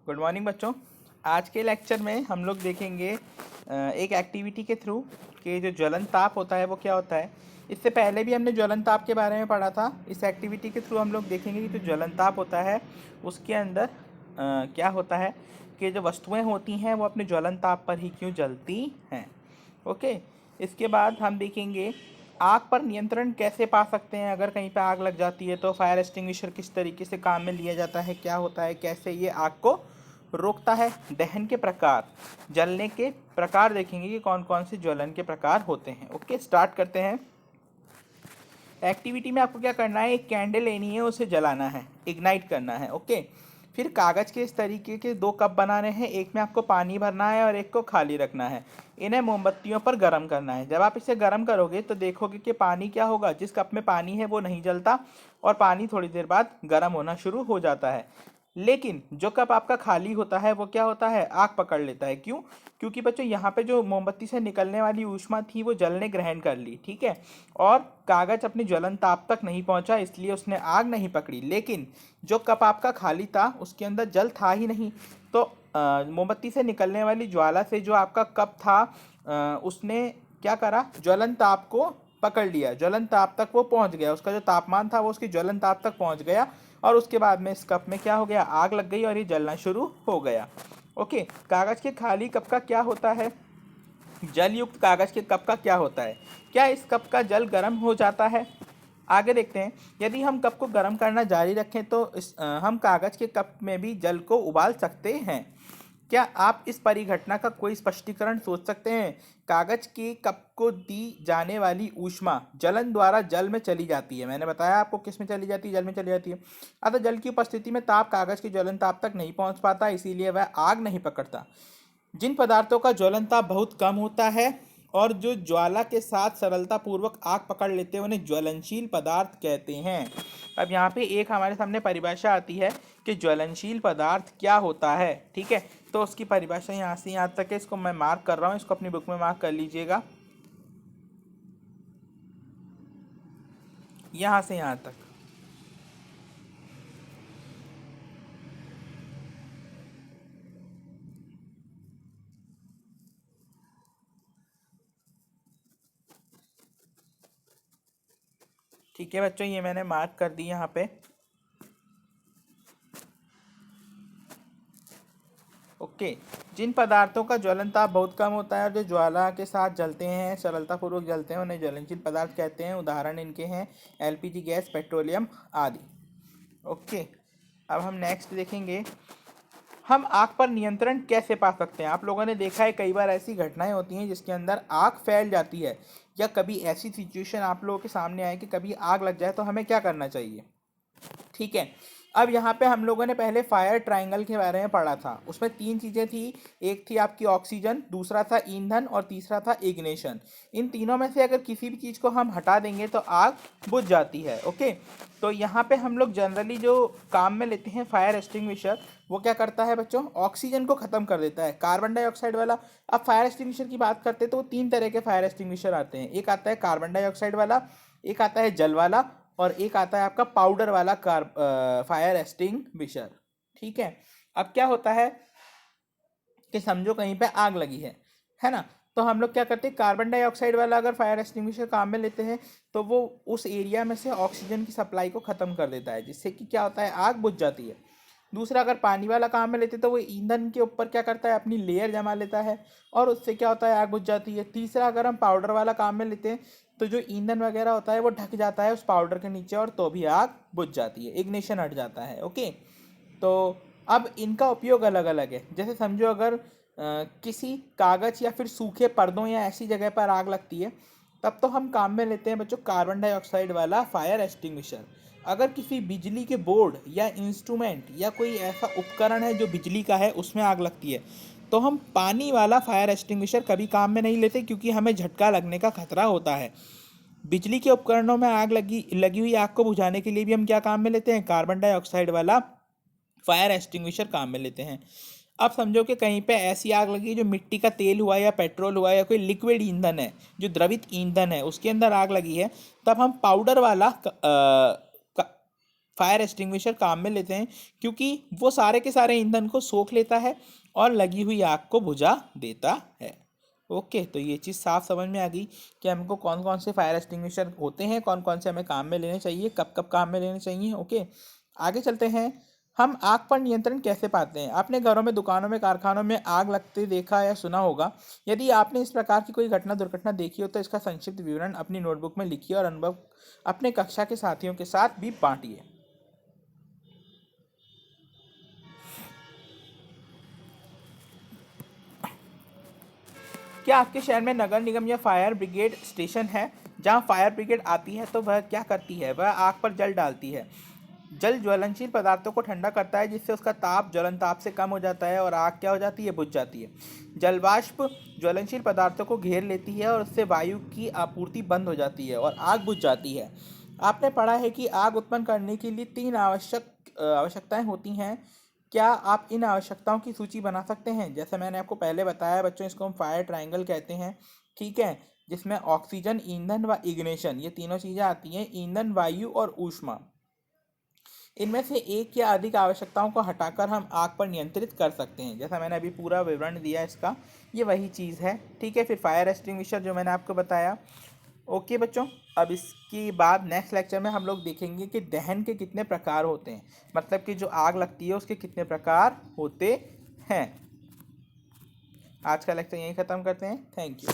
Good morning बच्चों। आज के लेक्चर में हम लोग देखेंगे एक एक्टिविटी के थ्रू कि जो ज्वलन ताप होता है वो क्या होता है। इससे पहले भी हमने ज्वलन ताप के बारे में पढ़ा था। इस एक्टिविटी के थ्रू हम लोग देखेंगे कि जो ज्वलन ताप होता है उसके अंदर क्या होता है कि जो वस्तुएं होती हैं वो अपने ज्वलन ताप पर ही क्यों जलती हैं। ओके, इसके बाद हम देखेंगे आग पर नियंत्रण कैसे पा सकते हैं। अगर कहीं पे आग लग जाती है तो फायर एक्सटिंग्विशर किस तरीके से काम में लिया जाता है, क्या होता है, कैसे ये आग को रोकता है। दहन के प्रकार, जलने के प्रकार देखेंगे कि कौन कौन से ज्वलन के प्रकार होते हैं। ओके, स्टार्ट करते हैं। एक्टिविटी में आपको क्या करना है, एक कैंडल लेनी है, उसे जलाना है, इग्नाइट करना है। ओके, फिर कागज़ के इस तरीके के 2 कप बनाने हैं, एक में आपको पानी भरना है और एक को खाली रखना है। इन्हें मोमबत्तियों पर गर्म करना है। जब आप इसे गर्म करोगे तो देखोगे कि पानी क्या होगा, जिस कप में पानी है वो नहीं जलता और पानी थोड़ी देर बाद गर्म होना शुरू हो जाता है। लेकिन जो कप आपका खाली होता है वो क्या होता है, आग पकड़ लेता है। क्यों? क्योंकि बच्चों यहाँ पे जो मोमबत्ती से निकलने वाली ऊष्मा थी वो जल ने ग्रहण कर ली, ठीक है, और कागज अपनी ज्वलन ताप तक नहीं पहुंचा, इसलिए उसने आग नहीं पकड़ी। लेकिन जो कप आपका खाली था उसके अंदर जल था ही नहीं, तो मोमबत्ती से निकलने वाली ज्वाला से जो आपका कप था उसने क्या करा, ज्वलन ताप को पकड़ लिया, ज्वलन ताप तक वो पहुंच गया, उसका जो तापमान था वो उसकी ज्वलन ताप तक पहुंच गया और उसके बाद में इस कप में क्या हो गया, आग लग गई और ये जलना शुरू हो गया। ओके, कागज के खाली कप का क्या होता है, जल युक्त कागज के कप का क्या होता है, क्या इस कप का जल गर्म हो जाता है। आगे देखते हैं, यदि हम कप को गर्म करना जारी रखें तो हम कागज के कप में भी जल को उबाल सकते हैं। क्या आप इस परिघटना का कोई स्पष्टीकरण सोच सकते हैं। कागज के कप को दी जाने वाली ऊष्मा जलन द्वारा जल में चली जाती है। मैंने बताया आपको किस में चली जाती है, जल में चली जाती है। अतः जल की उपस्थिति में ताप कागज की ज्वलन ताप तक नहीं पहुंच पाता, इसीलिए वह आग नहीं पकड़ता। जिन पदार्थों का ज्वलन ताप बहुत कम होता है और जो ज्वाला के साथ सरलता पूर्वक आग पकड़ लेते हैं उन्हें ज्वलनशील पदार्थ कहते हैं। अब यहाँ पे एक हमारे सामने परिभाषा आती है कि ज्वलनशील पदार्थ क्या होता है, ठीक है। तो उसकी परिभाषा यहाँ से यहाँ तक है, इसको मैं मार्क कर रहा हूँ, इसको अपनी बुक में मार्क कर लीजिएगा, यहाँ से यहाँ तक। ठीक है बच्चों, ये मैंने मार्क कर दी यहाँ पे। ओके, जिन पदार्थों का ज्वलन ताप बहुत कम होता है और जो ज्वाला के साथ जलते हैं, सरलतापूर्वक जलते हैं, उन्हें ज्वलनशील पदार्थ कहते हैं। उदाहरण इनके हैं एलपीजी गैस, पेट्रोलियम आदि। ओके, अब हम नेक्स्ट देखेंगे, हम आग पर नियंत्रण कैसे पा सकते हैं। आप लोगों ने देखा है कई बार ऐसी घटनाएं होती हैं जिसके अंदर आग फैल जाती है, या कभी ऐसी सिचुएशन आप लोगों के सामने आए कि कभी आग लग जाए तो हमें क्या करना चाहिए, ठीक है। अब यहाँ पे हम लोगों ने पहले फायर ट्रायंगल के बारे में पढ़ा था, उसमें 3 चीज़ें थी, एक थी आपकी ऑक्सीजन, दूसरा था ईंधन और तीसरा था इग्निशन। इन तीनों में से अगर किसी भी चीज़ को हम हटा देंगे तो आग बुझ जाती है। ओके, तो यहाँ पे हम लोग जनरली जो काम में लेते हैं फायर एक्सटिंग्विशर, वो क्या करता है बच्चों, ऑक्सीजन को ख़त्म कर देता है, कार्बन डाइऑक्साइड वाला। अब फायर एक्सटिंग्विशर की बात करते हैं तो 3 तरह के फायर एक्सटिंग्विशर आते हैं, एक आता है कार्बन डाइऑक्साइड वाला, एक आता है जल वाला और एक आता है आपका पाउडर वाला फायर एक्सटिंग्विशर, ठीक है। अब क्या होता है कि समझो कहीं पे आग लगी है ना, तो हम लोग क्या करते हैं, कार्बन डाइऑक्साइड वाला अगर फायर एक्सटिंग्विशर काम में लेते हैं तो वो उस एरिया में से ऑक्सीजन की सप्लाई को ख़त्म कर देता है, जिससे कि क्या होता है, आग बुझ जाती है। दूसरा, अगर पानी वाला काम में लेते तो वो ईंधन के ऊपर क्या करता है, अपनी लेयर जमा लेता है और उससे क्या होता है, आग बुझ जाती है। तीसरा, अगर हम पाउडर वाला काम में लेते हैं तो जो ईंधन वगैरह होता है वो ढक जाता है उस पाउडर के नीचे और तो भी आग बुझ जाती है, इग्निशन हट जाता है। ओके, तो अब इनका उपयोग अलग अलग है। जैसे समझो अगर किसी कागज़ या फिर सूखे पर्दों या ऐसी जगह पर आग लगती है, तब तो हम काम में लेते हैं बच्चों कार्बन डाइऑक्साइड वाला फायर एक्सटिंग्विशर। अगर किसी बिजली के बोर्ड या इंस्ट्रूमेंट या कोई ऐसा उपकरण है जो बिजली का है उसमें आग लगती है तो हम पानी वाला फायर एक्सटिंग्विशर कभी काम में नहीं लेते, क्योंकि हमें झटका लगने का खतरा होता है। बिजली के उपकरणों में आग लगी लगी हुई आग को बुझाने के लिए भी हम क्या काम में लेते हैं, कार्बन डाइऑक्साइड वाला फायर एक्सटिंग्विशर काम में लेते हैं। अब समझो कि कहीं पे ऐसी आग लगी जो मिट्टी का तेल हुआ या पेट्रोल हुआ या कोई लिक्विड ईंधन है, जो द्रवित ईंधन है, उसके अंदर आग लगी है, तब हम पाउडर वाला फायर एक्सटिंग्विशर काम में लेते हैं, क्योंकि वो सारे के सारे ईंधन को सोख लेता है और लगी हुई आग को बुझा देता है। ओके, तो ये चीज़ साफ समझ में आ गई कि हमको कौन कौन से फायर एक्सटिंग्विशर होते हैं, कौन कौन से हमें काम में लेने चाहिए, कब कब काम में लेने चाहिए। ओके, आगे चलते हैं। हम आग पर नियंत्रण कैसे पाते हैं? आपने घरों में, दुकानों में, कारखानों में आग लगते देखा या सुना होगा। यदि आपने इस प्रकार की कोई घटना, दुर्घटना देखी हो तो इसका संक्षिप्त विवरण अपनी नोटबुक में लिखिए और अनुभव अपने कक्षा के साथियों के साथ भी बांटिए। क्या आपके शहर में नगर निगम या फायर ब्रिगेड स्टेशन है? जहां फायर ब्रिगेड आती है तो वह क्या करती है? वह आग पर जल डालती है। जल ज्वलनशील पदार्थों को ठंडा करता है, जिससे उसका ताप ज्वलन ताप से कम हो जाता है और आग क्या हो जाती है? बुझ जाती है। जलवाष्प ज्वलनशील पदार्थों को घेर लेती है और उससे वायु की आपूर्ति बंद हो जाती है और आग बुझ जाती है। आपने पढ़ा है कि आग उत्पन्न करने के लिए तीन आवश्यकताएं होती हैं। क्या आप इन आवश्यकताओं की सूची बना सकते हैं? जैसे मैंने आपको पहले बताया बच्चों, इसको हम फायर ट्रायंगल कहते हैं। ठीक है, जिसमें ऑक्सीजन, ईंधन व इग्निशन, ये तीनों चीज़ें आती हैं। ईंधन, वायु और ऊष्मा। इनमें से एक या अधिक आवश्यकताओं को हटाकर हम आग पर नियंत्रित कर सकते हैं। जैसा मैंने अभी पूरा विवरण दिया इसका, ये वही चीज़ है। ठीक है, फिर फायर एक्सटिंग्विशर जो मैंने आपको बताया। ओके बच्चों, अब इसके बाद नेक्स्ट लेक्चर में हम लोग देखेंगे कि दहन के कितने प्रकार होते हैं, मतलब कि जो आग लगती है उसके कितने प्रकार होते हैं। आज का लेक्चर यहीं ख़त्म करते हैं। Thank you.